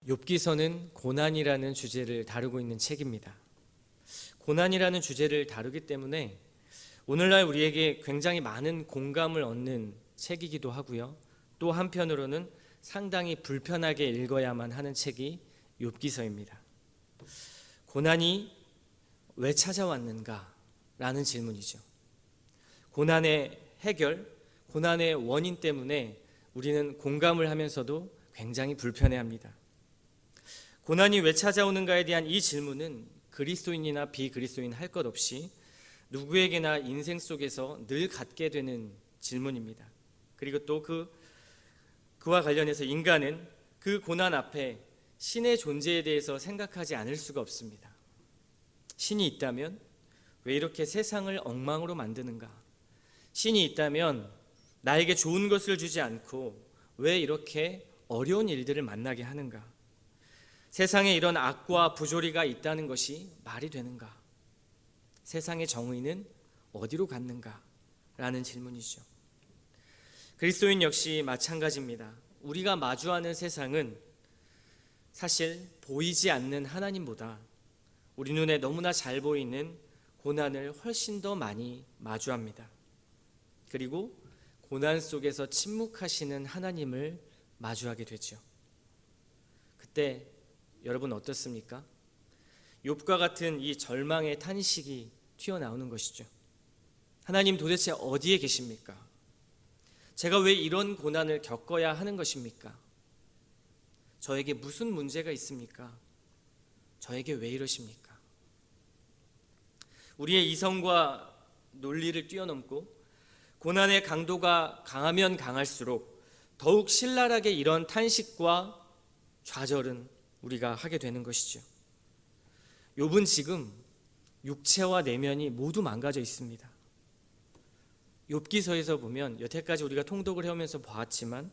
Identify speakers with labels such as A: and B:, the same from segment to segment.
A: 욥기서는 고난이라는 주제를 다루고 있는 책입니다. 고난이라는 주제를 다루기 때문에 오늘날 우리에게 굉장히 많은 공감을 얻는 책이기도 하고요. 또 한편으로는 상당히 불편하게 읽어야만 하는 책이 욥기서입니다. 고난이 왜 찾아왔는가? 라는 질문이죠. 고난의 해결, 고난의 원인 때문에 우리는 공감을 하면서도 굉장히 불편해합니다. 고난이 왜 찾아오는가에 대한 이 질문은 그리스도인이나 비그리스도인 할 것 없이 누구에게나 인생 속에서 늘 갖게 되는 질문입니다. 그리고 또 그와 관련해서 인간은 그 고난 앞에 신의 존재에 대해서 생각하지 않을 수가 없습니다. 신이 있다면 왜 이렇게 세상을 엉망으로 만드는가? 신이 있다면 나에게 좋은 것을 주지 않고 왜 이렇게 어려운 일들을 만나게 하는가? 세상에 이런 악과 부조리가 있다는 것이 말이 되는가? 세상의 정의는 어디로 갔는가? 라는 질문이죠. 그리스도인 역시 마찬가지입니다. 우리가 마주하는 세상은 사실 보이지 않는 하나님보다 우리 눈에 너무나 잘 보이는 고난을 훨씬 더 많이 마주합니다. 그리고 고난 속에서 침묵하시는 하나님을 마주하게 되죠. 그때 여러분 어떻습니까? 욥과 같은 이 절망의 탄식이 튀어나오는 것이죠. 하나님 도대체 어디에 계십니까? 제가 왜 이런 고난을 겪어야 하는 것입니까? 저에게 무슨 문제가 있습니까? 저에게 왜 이러십니까? 우리의 이성과 논리를 뛰어넘고 고난의 강도가 강하면 강할수록 더욱 신랄하게 이런 탄식과 좌절은 우리가 하게 되는 것이죠. 욥은 지금 육체와 내면이 모두 망가져 있습니다. 욥기서에서 보면 여태까지 우리가 통독을 해오면서 보았지만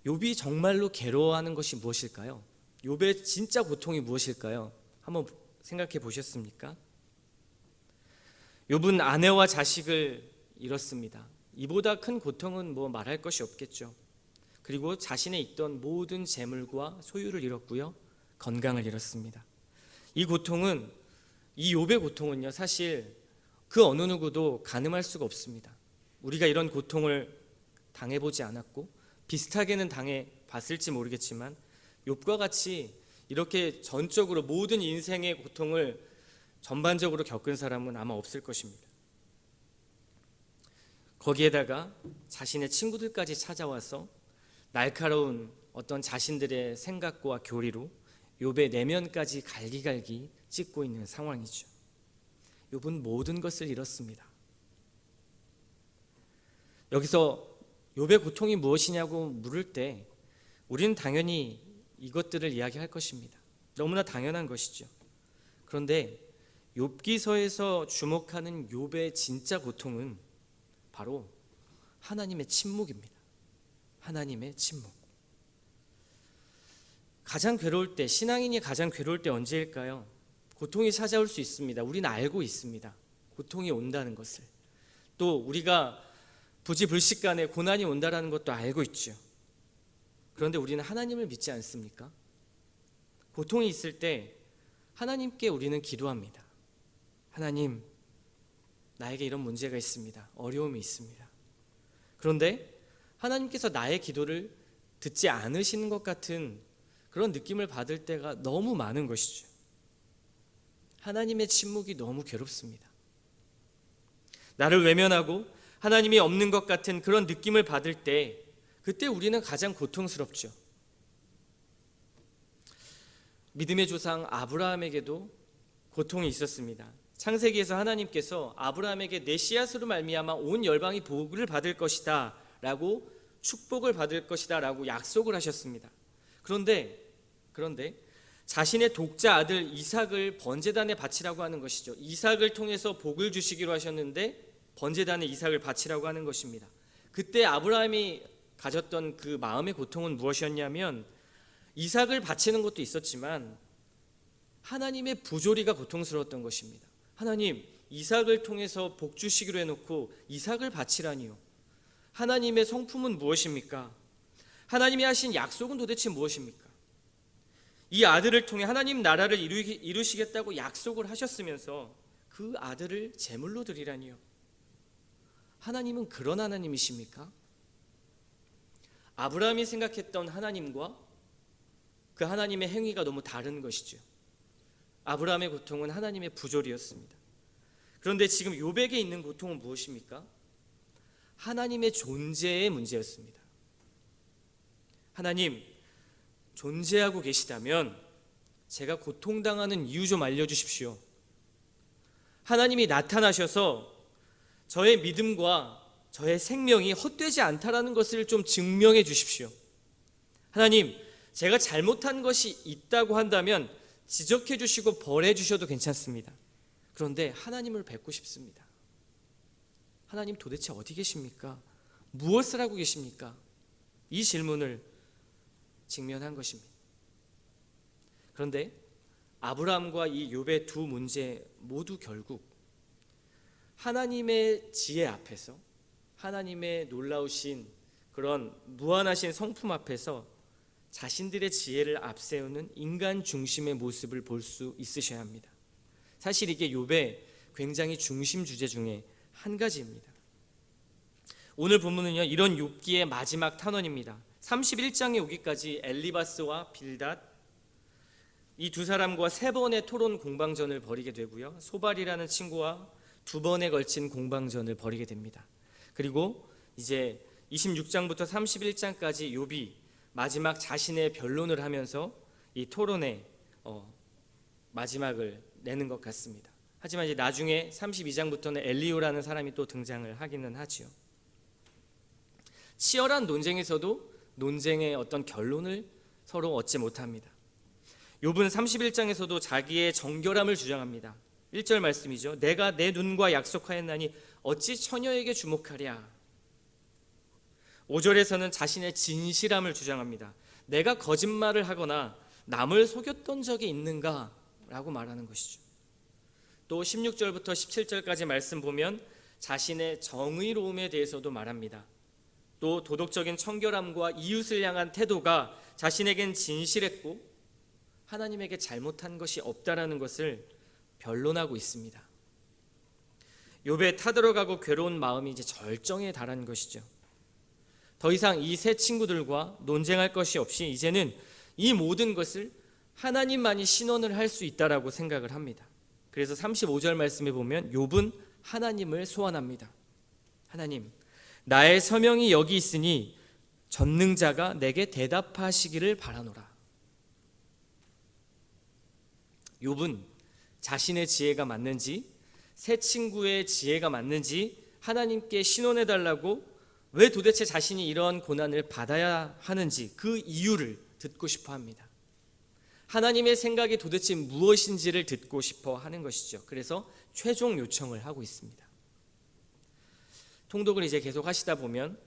A: 욥이 정말로 괴로워하는 것이 무엇일까요? 욥의 진짜 고통이 무엇일까요? 한번 생각해 보셨습니까? 욥은 아내와 자식을 잃었습니다. 이보다 큰 고통은 말할 것이 없겠죠. 그리고 자신의 있던 모든 재물과 소유를 잃었고요. 건강을 잃었습니다. 이 욥의 고통은요, 사실 그 어느 누구도 가늠할 수가 없습니다. 우리가 이런 고통을 당해보지 않았고 비슷하게는 당해봤을지 모르겠지만 욥과 같이 이렇게 전적으로 모든 인생의 고통을 전반적으로 겪은 사람은 아마 없을 것입니다. 거기에다가 자신의 친구들까지 찾아와서 날카로운 어떤 자신들의 생각과 교리로 욥의 내면까지 갈기갈기 찢고 있는 상황이죠. 욥은 모든 것을 잃었습니다. 여기서 욥의 고통이 무엇이냐고 물을 때 우리는 당연히 이것들을 이야기할 것입니다. 너무나 당연한 것이죠. 그런데 욥기서에서 주목하는 욥의 진짜 고통은 바로 하나님의 침묵입니다. 하나님의 침묵. 가장 괴로울 때, 신앙인이 가장 괴로울 때 언제일까요? 고통이 찾아올 수 있습니다. 우리는 알고 있습니다. 고통이 온다는 것을. 또 우리가 부지불식간에 고난이 온다는 것도 알고 있죠. 그런데 우리는 하나님을 믿지 않습니까? 고통이 있을 때 하나님께 우리는 기도합니다. 하나님, 나에게 이런 문제가 있습니다. 어려움이 있습니다. 그런데 하나님께서 나의 기도를 듣지 않으시는 것 같은 그런 느낌을 받을 때가 너무 많은 것이죠. 하나님의 침묵이 너무 괴롭습니다. 나를 외면하고 하나님이 없는 것 같은 그런 느낌을 받을 때 그때 우리는 가장 고통스럽죠. 믿음의 조상 아브라함에게도 고통이 있었습니다. 창세기에서 하나님께서 아브라함에게 내 씨앗으로 말미암아 온 열방이 복을 받을 것이다 라고 축복을 받을 것이다 라고 약속을 하셨습니다. 그런데 자신의 독자 아들 이삭을 번제단에 바치라고 하는 것이죠. 이삭을 통해서 복을 주시기로 하셨는데 번제단에 이삭을 바치라고 하는 것입니다. 그때 아브라함이 가졌던 그 마음의 고통은 무엇이었냐면 이삭을 바치는 것도 있었지만 하나님의 부조리가 고통스러웠던 것입니다. 하나님, 이삭을 통해서 복 주시기로 해놓고 이삭을 바치라니요. 하나님의 성품은 무엇입니까? 하나님이 하신 약속은 도대체 무엇입니까? 이 아들을 통해 하나님 나라를 이루시겠다고 약속을 하셨으면서 그 아들을 제물로 드리라니요. 하나님은 그런 하나님이십니까? 아브라함이 생각했던 하나님과 그 하나님의 행위가 너무 다른 것이죠. 아브라함의 고통은 하나님의 부조리였습니다. 그런데 지금 욥에게 있는 고통은 무엇입니까? 하나님의 존재의 문제였습니다. 하나님, 존재하고 계시다면 제가 고통당하는 이유 좀 알려주십시오. 하나님이 나타나셔서 저의 믿음과 저의 생명이 헛되지 않다라는 것을 좀 증명해 주십시오. 하나님, 제가 잘못한 것이 있다고 한다면 지적해 주시고 벌해 주셔도 괜찮습니다. 그런데 하나님을 뵙고 싶습니다. 하나님 도대체 어디 계십니까? 무엇을 하고 계십니까? 이 질문을 직면한 것입니다. 그런데 아브라함과 이 욥의 두 문제 모두 결국 하나님의 지혜 앞에서, 하나님의 놀라우신 그런 무한하신 성품 앞에서 자신들의 지혜를 앞세우는 인간 중심의 모습을 볼 수 있으셔야 합니다. 사실 이게 욥의 굉장히 중심 주제 중에 한 가지입니다. 오늘 본문은요, 이런 욥기의 마지막 탄원입니다. 31장에 오기까지 엘리바스와 빌닷, 이 두 사람과 세 번의 토론 공방전을 벌이게 되고요, 소발이라는 친구와 두 번에 걸친 공방전을 벌이게 됩니다. 그리고 이제 26장부터 31장까지 욥이 마지막 자신의 변론을 하면서 이 토론의 마지막을 내는 것 같습니다. 하지만 이제 나중에 32장부터는 엘리후라는 사람이 또 등장을 하기는 하지요. 치열한 논쟁에서도 논쟁의 어떤 결론을 서로 얻지 못합니다. 욥은 31장에서도 자기의 정결함을 주장합니다. 1절 말씀이죠. 내가 내 눈과 약속하였나니 어찌 처녀에게 주목하랴. 5절에서는 자신의 진실함을 주장합니다. 내가 거짓말을 하거나 남을 속였던 적이 있는가? 라고 말하는 것이죠. 또 16절부터 17절까지 말씀 보면 자신의 정의로움에 대해서도 말합니다. 또 도덕적인 청결함과 이웃을 향한 태도가 자신에겐 진실했고 하나님에게 잘못한 것이 없다라는 것을 변론하고 있습니다. 욥의 타들어가고 괴로운 마음이 이제 절정에 달한 것이죠. 더 이상 이 세 친구들과 논쟁할 것이 없이 이제는 이 모든 것을 하나님만이 신원을 할 수 있다라고 생각을 합니다. 그래서 35절 말씀에 보면 욥은 하나님을 소원합니다. 하나님, 나의 서명이 여기 있으니 전능자가 내게 대답하시기를 바라노라. 욥은 자신의 지혜가 맞는지, 세 친구의 지혜가 맞는지 하나님께 신원해달라고, 왜 도대체 자신이 이러한 고난을 받아야 하는지 그 이유를 듣고 싶어 합니다. 하나님의 생각이 도대체 무엇인지를 듣고 싶어 하는 것이죠. 그래서 최종 요청을 하고 있습니다. 통독을 이제 계속 하시다 보면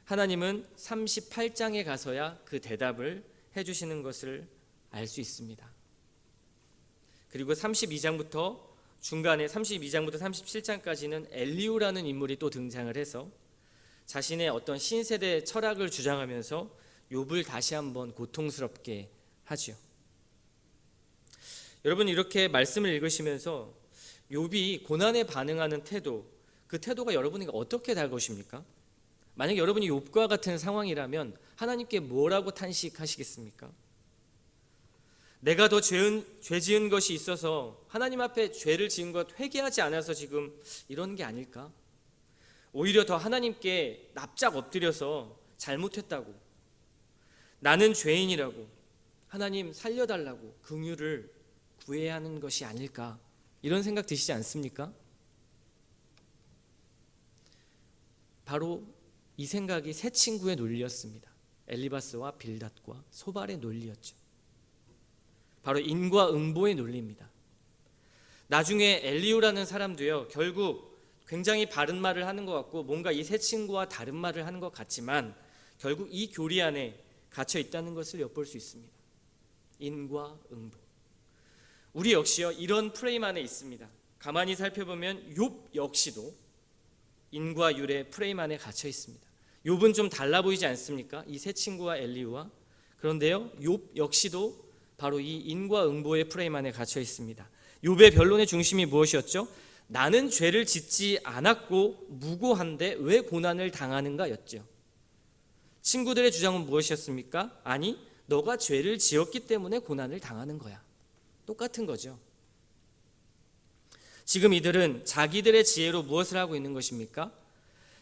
A: 하나님은 38장에 가서야 그 대답을 해주시는 것을 알 수 있습니다. 그리고 32장부터 중간에 32장부터 37장까지는 엘리후라는 인물이 또 등장을 해서 자신의 어떤 신세대 철학을 주장하면서 욥을 다시 한번 고통스럽게 하죠. 여러분, 이렇게 말씀을 읽으시면서 욥이 고난에 반응하는 태도, 그 태도가 여러분에게 어떻게 다가오십니까? 만약 여러분이 욥과 같은 상황이라면 하나님께 뭐라고 탄식하시겠습니까? 내가 더 죄 지은 것이 있어서 하나님 앞에 죄를 지은 것 회개하지 않아서 지금 이런 게 아닐까? 오히려 더 하나님께 납작 엎드려서 잘못했다고, 나는 죄인이라고 하나님 살려달라고 긍휼을 구해야 하는 것이 아닐까, 이런 생각 드시지 않습니까? 바로 이 생각이 세 친구의 논리였습니다. 엘리바스와 빌닷과 소발의 논리였죠. 바로 인과 응보의 논리입니다. 나중에 엘리후라는 사람도요, 결국 굉장히 바른 말을 하는 것 같고 뭔가 이 세 친구와 다른 말을 하는 것 같지만 결국 이 교리 안에 갇혀 있다는 것을 엿볼 수 있습니다. 인과 응보. 우리 역시요, 이런 프레임 안에 있습니다. 가만히 살펴보면 욥 역시도 인과 율의 프레임 안에 갇혀 있습니다. 욥은 좀 달라 보이지 않습니까? 이 세 친구와 엘리후와. 그런데요, 욥 역시도 바로 이 인과응보의 프레임 안에 갇혀 있습니다. 욥의 변론의 중심이 무엇이었죠? 나는 죄를 짓지 않았고 무고한데 왜 고난을 당하는가였죠. 친구들의 주장은 무엇이었습니까? 아니, 너가 죄를 지었기 때문에 고난을 당하는 거야. 똑같은 거죠. 지금 이들은 자기들의 지혜로 무엇을 하고 있는 것입니까?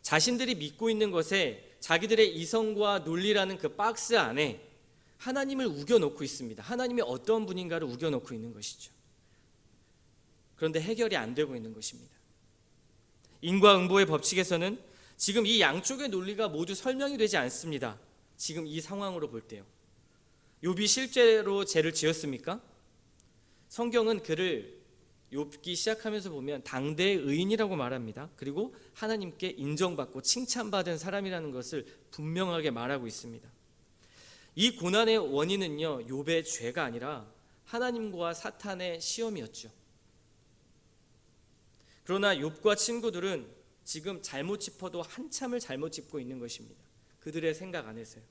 A: 자신들이 믿고 있는 것에 자기들의 이성과 논리라는 그 박스 안에 하나님을 우겨놓고 있습니다. 하나님이 어떤 분인가를 우겨놓고 있는 것이죠. 그런데 해결이 안 되고 있는 것입니다. 인과응보의 법칙에서는 지금 이 양쪽의 논리가 모두 설명이 되지 않습니다. 지금 이 상황으로 볼 때요. 욥이 실제로 죄를 지었습니까? 성경은 그를 욥기 시작하면서 보면 당대의 의인이라고 말합니다. 그리고 하나님께 인정받고 칭찬받은 사람이라는 것을 분명하게 말하고 있습니다. 이 고난의 원인은요, 욥의 죄가 아니라 하나님과 사탄의 시험이었죠. 그러나 욥과 친구들은 지금 잘못 짚어도 한참을 잘못 짚고 있는 것입니다. 그들의 생각 안에서요.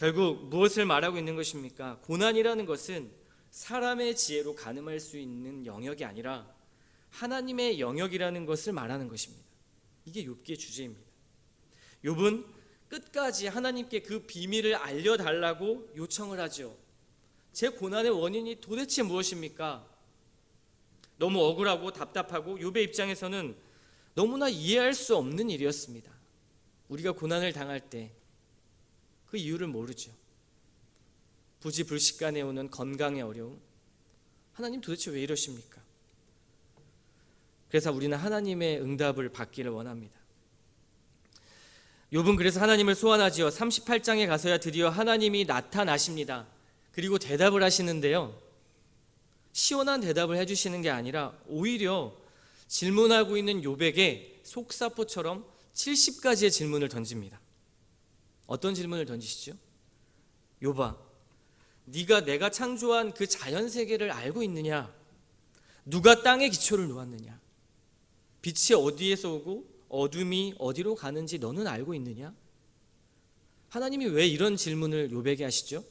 A: 결국 무엇을 말하고 있는 것입니까? 고난이라는 것은 사람의 지혜로 가늠할 수 있는 영역이 아니라 하나님의 영역이라는 것을 말하는 것입니다. 이게 욥기의 주제입니다. 욥은 끝까지 하나님께 그 비밀을 알려달라고 요청을 하죠. 제 고난의 원인이 도대체 무엇입니까? 너무 억울하고 답답하고 욥의 입장에서는 너무나 이해할 수 없는 일이었습니다. 우리가 고난을 당할 때 그 이유를 모르죠. 부지불식간에 오는 건강의 어려움, 하나님 도대체 왜 이러십니까? 그래서 우리는 하나님의 응답을 받기를 원합니다. 욥은 그래서 하나님을 소환하지요. 38장에 가서야 드디어 하나님이 나타나십니다. 그리고 대답을 하시는데요, 시원한 대답을 해주시는 게 아니라 오히려 질문하고 있는 욥에게 속사포처럼 70가지의 질문을 던집니다. 어떤 질문을 던지시죠? 욥아, 네가 내가 창조한 그 자연세계를 알고 있느냐? 누가 땅에 기초를 놓았느냐? 빛이 어디에서 오고 어둠이 어디로 가는지 너는 알고 있느냐? 하나님이 왜 이런 질문을 욥에게 하시죠?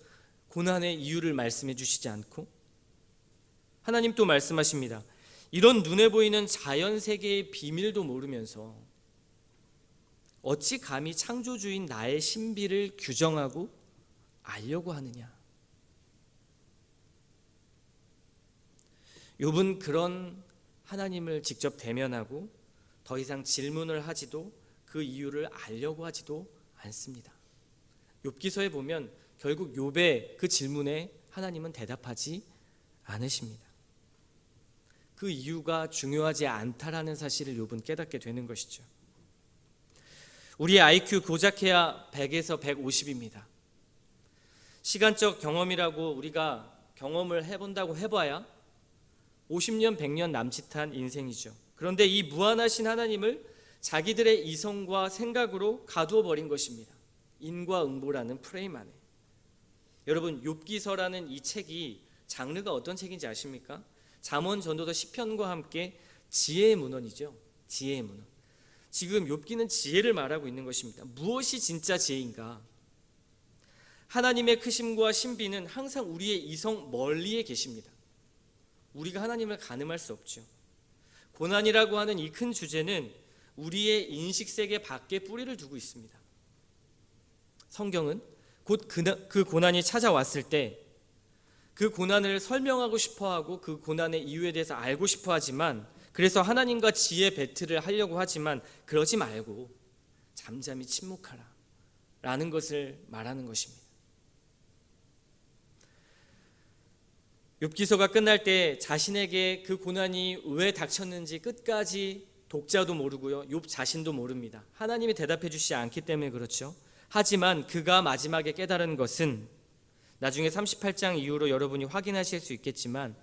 A: 고난의 이유를 말씀해 주시지 않고. 하나님 또 말씀하십니다. 이런 눈에 보이는 자연세계의 비밀도 모르면서 어찌 감히 창조주인 나의 신비를 규정하고 알려고 하느냐? 욥은 그런 하나님을 직접 대면하고 더 이상 질문을 하지도 그 이유를 알려고 하지도 않습니다. 욥기서에 보면 결국 욥의 그 질문에 하나님은 대답하지 않으십니다. 그 이유가 중요하지 않다라는 사실을 욥은 깨닫게 되는 것이죠. 우리의 IQ 고작해야 100에서 150입니다. 시간적 경험이라고 우리가 경험을 해본다고 해봐야 50년, 100년 남짓한 인생이죠. 그런데 이 무한하신 하나님을 자기들의 이성과 생각으로 가두어 버린 것입니다. 인과응보라는 프레임 안에. 여러분, 욥기서라는 이 책이 장르가 어떤 책인지 아십니까? 잠언, 전도서, 시편과 함께 지혜의 문헌이죠. 지혜의 문헌. 지금 욥기는 지혜를 말하고 있는 것입니다. 무엇이 진짜 지혜인가? 하나님의 크심과 신비는 항상 우리의 이성 멀리에 계십니다. 우리가 하나님을 가늠할 수 없죠. 고난이라고 하는 이 큰 주제는 우리의 인식세계 밖에 뿌리를 두고 있습니다. 성경은 곧 그 고난이 찾아왔을 때 그 고난을 설명하고 싶어하고 그 고난의 이유에 대해서 알고 싶어하지만, 그래서 하나님과 지혜 배틀을 하려고 하지만 그러지 말고 잠잠히 침묵하라 라는 것을 말하는 것입니다. 욥기서가 끝날 때 자신에게 그 고난이 왜 닥쳤는지 끝까지 독자도 모르고요, 욥 자신도 모릅니다. 하나님이 대답해 주시지 않기 때문에 그렇죠. 하지만 그가 마지막에 깨달은 것은 나중에 38장 이후로 여러분이 확인하실 수 있겠지만,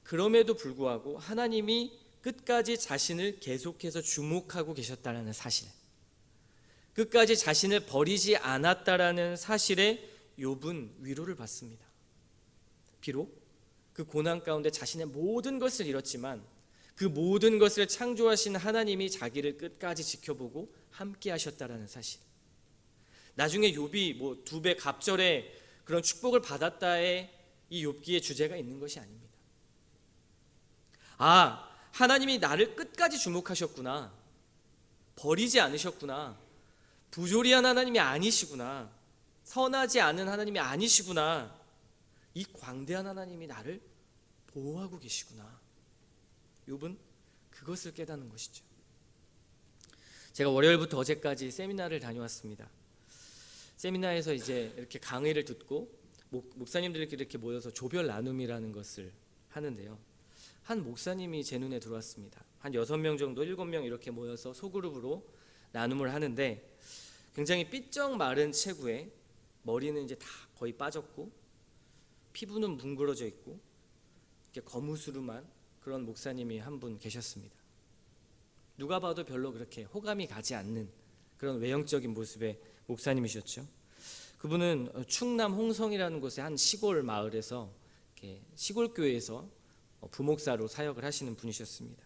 A: 그럼에도 불구하고 하나님이 끝까지 자신을 계속해서 주목하고 계셨다는 사실, 끝까지 자신을 버리지 않았다라는 사실에 욥은 위로를 받습니다. 비록 그 고난 가운데 자신의 모든 것을 잃었지만 그 모든 것을 창조하신 하나님이 자기를 끝까지 지켜보고 함께 하셨다라는 사실. 나중에 욥이 2배 갑절에 그런 축복을 받았다의 이 욥기의 주제가 있는 것이 아닙니다. 아, 하나님이 나를 끝까지 주목하셨구나. 버리지 않으셨구나. 부조리한 하나님이 아니시구나. 선하지 않은 하나님이 아니시구나. 이 광대한 하나님이 나를 보호하고 계시구나. 욥은 그것을 깨닫는 것이죠. 제가 월요일부터 어제까지 세미나를 다녀왔습니다. 세미나에서 이제 이렇게 강의를 듣고 목사님들이 이렇게 모여서 조별 나눔이라는 것을 하는데요. 한 목사님이 제 눈에 들어왔습니다. 한 6명 정도, 7명 이렇게 모여서 소그룹으로 나눔을 하는데 굉장히 삐쩍 마른 체구에 머리는 이제 다 거의 빠졌고 피부는 뭉그러져 있고 이렇게 거무스름한 그런 목사님이 한 분 계셨습니다. 누가 봐도 별로 그렇게 호감이 가지 않는 그런 외형적인 모습의 목사님이셨죠. 그분은 충남 홍성이라는 곳의 한 시골 마을에서 이렇게 시골 교회에서 부목사로 사역을 하시는 분이셨습니다.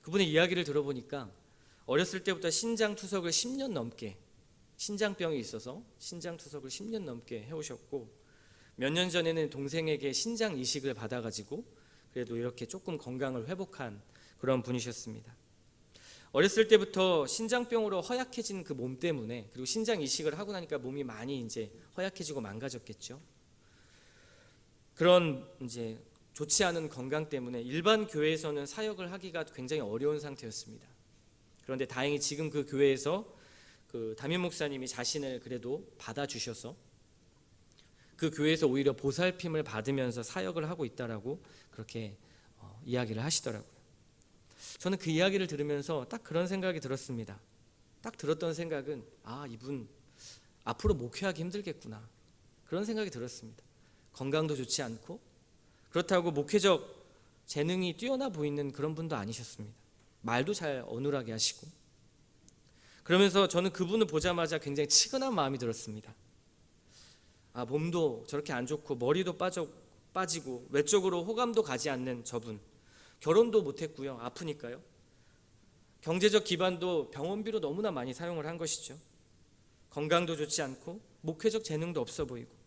A: 그분의 이야기를 들어보니까 어렸을 때부터 신장투석을 10년 넘게, 신장병이 있어서 신장투석을 10년 넘게 해오셨고 몇 년 전에는 동생에게 신장 이식을 받아가지고 그래도 이렇게 조금 건강을 회복한 그런 분이셨습니다. 어렸을 때부터 신장병으로 허약해진 그 몸 때문에, 그리고 신장 이식을 하고 나니까 몸이 많이 이제 허약해지고 망가졌겠죠. 그런 이제 좋지 않은 건강 때문에 일반 교회에서는 사역을 하기가 굉장히 어려운 상태였습니다. 그런데 다행히 지금 그 교회에서 그 담임 목사님이 자신을 그래도 받아주셔서 그 교회에서 오히려 보살핌을 받으면서 사역을 하고 있다라고 그렇게 이야기를 하시더라고요. 저는 그 이야기를 들으면서 딱 그런 생각이 들었습니다. 딱 들었던 생각은 이분 앞으로 목회하기 힘들겠구나, 그런 생각이 들었습니다. 건강도 좋지 않고 그렇다고 목회적 재능이 뛰어나 보이는 그런 분도 아니셨습니다. 말도 잘 어눌하게 하시고. 그러면서 저는 그분을 보자마자 굉장히 치근한 마음이 들었습니다. 몸도 저렇게 안 좋고 머리도 빠지고 외적으로 호감도 가지 않는 저분, 결혼도 못했고요. 아프니까요. 경제적 기반도 병원비로 너무나 많이 사용을 한 것이죠. 건강도 좋지 않고 목회적 재능도 없어 보이고.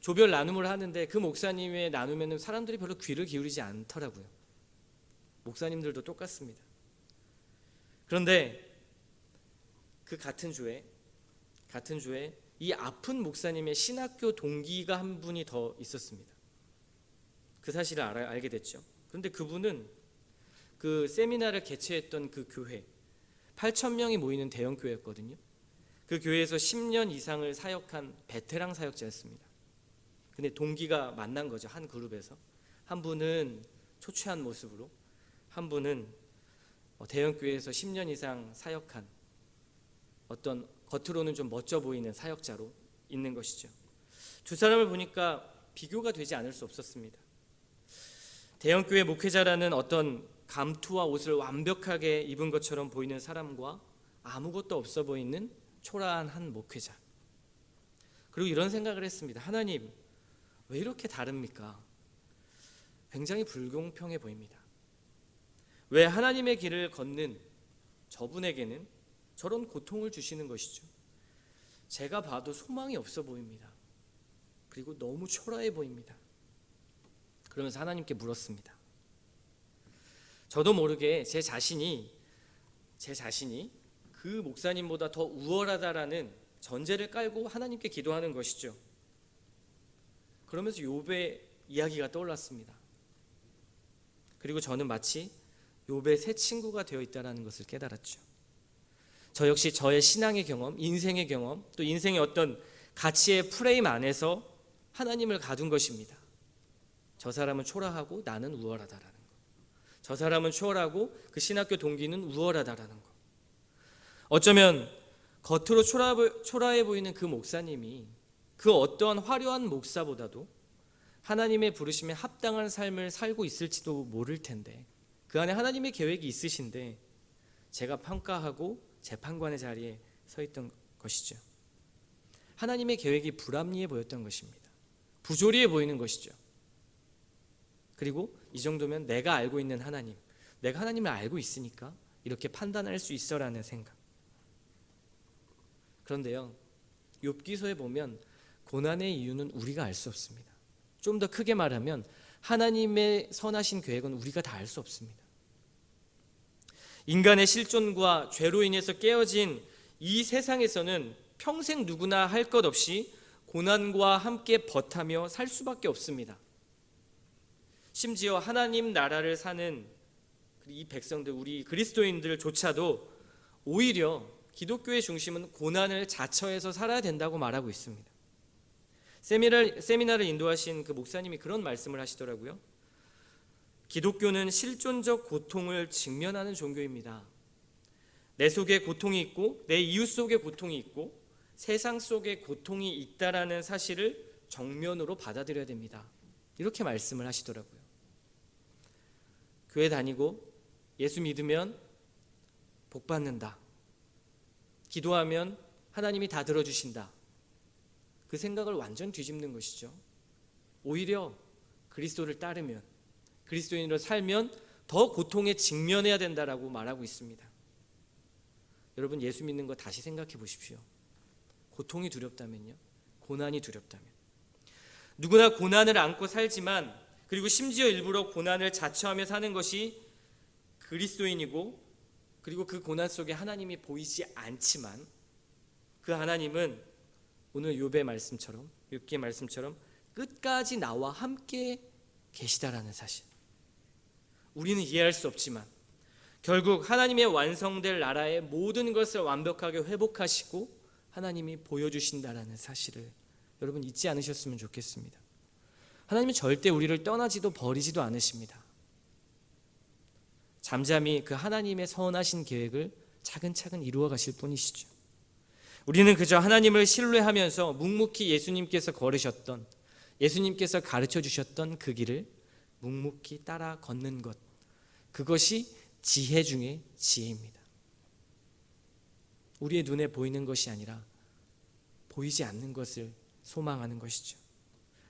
A: 조별 나눔을 하는데 그 목사님의 나누면 사람들이 별로 귀를 기울이지 않더라고요. 목사님들도 똑같습니다. 그런데 그 같은 주에 이 아픈 목사님의 신학교 동기가 한 분이 더 있었습니다. 그 사실을 알게 됐죠. 그런데 그분은 그 세미나를 개최했던 그 교회 8,000명이 모이는 대형 교회였거든요. 그 교회에서 10년 이상을 사역한 베테랑 사역자였습니다. 근데 동기가 만난 거죠. 한 그룹에서 한 분은 초췌한 모습으로, 한 분은 대형 교회에서 10년 이상 사역한 어떤 겉으로는 좀 멋져 보이는 사역자로 있는 것이죠. 두 사람을 보니까 비교가 되지 않을 수 없었습니다. 대형교회 목회자라는 어떤 감투와 옷을 완벽하게 입은 것처럼 보이는 사람과 아무것도 없어 보이는 초라한 한 목회자. 그리고 이런 생각을 했습니다. 하나님, 왜 이렇게 다릅니까? 굉장히 불공평해 보입니다. 왜 하나님의 길을 걷는 저분에게는 저런 고통을 주시는 것이죠? 제가 봐도 소망이 없어 보입니다. 그리고 너무 초라해 보입니다. 그러면서 하나님께 물었습니다. 저도 모르게 제 자신이 그 목사님보다 더 우월하다라는 전제를 깔고 하나님께 기도하는 것이죠. 그러면서 욥의 이야기가 떠올랐습니다. 그리고 저는 마치 욥의 새 친구가 되어 있다는 것을 깨달았죠. 저 역시 저의 신앙의 경험, 인생의 경험, 또 인생의 어떤 가치의 프레임 안에서 하나님을 가둔 것입니다. 저 사람은 초라하고 나는 우월하다라는 거. 저 사람은 초라하고 그 신학교 동기는 우월하다라는 거. 어쩌면 겉으로 초라해 보이는 그 목사님이 그 어떠한 화려한 목사보다도 하나님의 부르심에 합당한 삶을 살고 있을지도 모를 텐데, 그 안에 하나님의 계획이 있으신데 제가 평가하고 재판관의 자리에 서 있던 것이죠. 하나님의 계획이 불합리해 보였던 것입니다. 부조리해 보이는 것이죠. 그리고 이 정도면 내가 알고 있는 하나님, 내가 하나님을 알고 있으니까 이렇게 판단할 수 있어라는 생각. 그런데요, 욥기서에 보면 고난의 이유는 우리가 알 수 없습니다. 좀 더 크게 말하면 하나님의 선하신 계획은 우리가 다 알 수 없습니다. 인간의 실존과 죄로 인해서 깨어진 이 세상에서는 평생 누구나 할 것 없이 고난과 함께 버타며 살 수밖에 없습니다. 심지어 하나님 나라를 사는 이 백성들, 우리 그리스도인들조차도 오히려 기독교의 중심은 고난을 자처해서 살아야 된다고 말하고 있습니다. 세미나를 인도하신 그 목사님이 그런 말씀을 하시더라고요. 기독교는 실존적 고통을 직면하는 종교입니다. 내 속에 고통이 있고 내 이웃 속에 고통이 있고 세상 속에 고통이 있다라는 사실을 정면으로 받아들여야 됩니다. 이렇게 말씀을 하시더라고요. 교회 다니고 예수 믿으면 복 받는다. 기도하면 하나님이 다 들어주신다. 그 생각을 완전 뒤집는 것이죠. 오히려 그리스도를 따르면, 그리스도인으로 살면 더 고통에 직면해야 된다라고 말하고 있습니다. 여러분, 예수 믿는 거 다시 생각해 보십시오. 고통이 두렵다면요, 고난이 두렵다면. 누구나 고난을 안고 살지만, 그리고 심지어 일부러 고난을 자처하며 사는 것이 그리스도인이고, 그리고 그 고난 속에 하나님이 보이지 않지만 그 하나님은 오늘 욥의 말씀처럼, 욥기의 말씀처럼 끝까지 나와 함께 계시다라는 사실, 우리는 이해할 수 없지만 결국 하나님의 완성될 나라의 모든 것을 완벽하게 회복하시고 하나님이 보여주신다라는 사실을 여러분 잊지 않으셨으면 좋겠습니다. 하나님은 절대 우리를 떠나지도 버리지도 않으십니다. 잠잠히 그 하나님의 선하신 계획을 차근차근 이루어 가실 뿐이시죠. 우리는 그저 하나님을 신뢰하면서 묵묵히 예수님께서 걸으셨던, 예수님께서 가르쳐 주셨던 그 길을 묵묵히 따라 걷는 것, 그것이 지혜 중에 지혜입니다. 우리의 눈에 보이는 것이 아니라 보이지 않는 것을 소망하는 것이죠.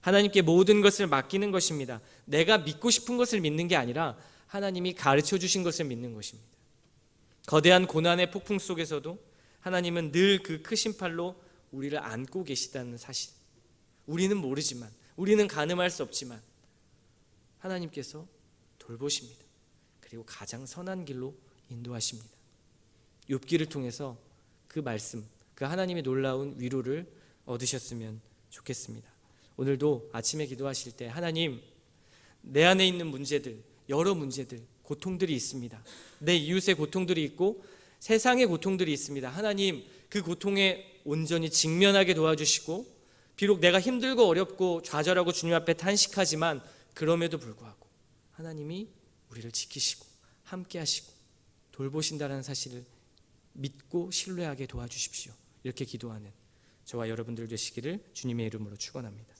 A: 하나님께 모든 것을 맡기는 것입니다. 내가 믿고 싶은 것을 믿는 게 아니라 하나님이 가르쳐 주신 것을 믿는 것입니다. 거대한 고난의 폭풍 속에서도 하나님은 늘 그 크신 팔로 우리를 안고 계시다는 사실, 우리는 모르지만, 우리는 가늠할 수 없지만 하나님께서 돌보십니다. 그리고 가장 선한 길로 인도하십니다. 욥기를 통해서 그 말씀, 그 하나님의 놀라운 위로를 얻으셨으면 좋겠습니다. 오늘도 아침에 기도하실 때 하나님, 내 안에 있는 문제들, 여러 문제들, 고통들이 있습니다. 내 이웃의 고통들이 있고 세상의 고통들이 있습니다. 하나님, 그 고통에 온전히 직면하게 도와주시고, 비록 내가 힘들고 어렵고 좌절하고 주님 앞에 탄식하지만 그럼에도 불구하고 하나님이 우리를 지키시고 함께 하시고 돌보신다는 사실을 믿고 신뢰하게 도와주십시오. 이렇게 기도하는 저와 여러분들 되시기를 주님의 이름으로 축원합니다.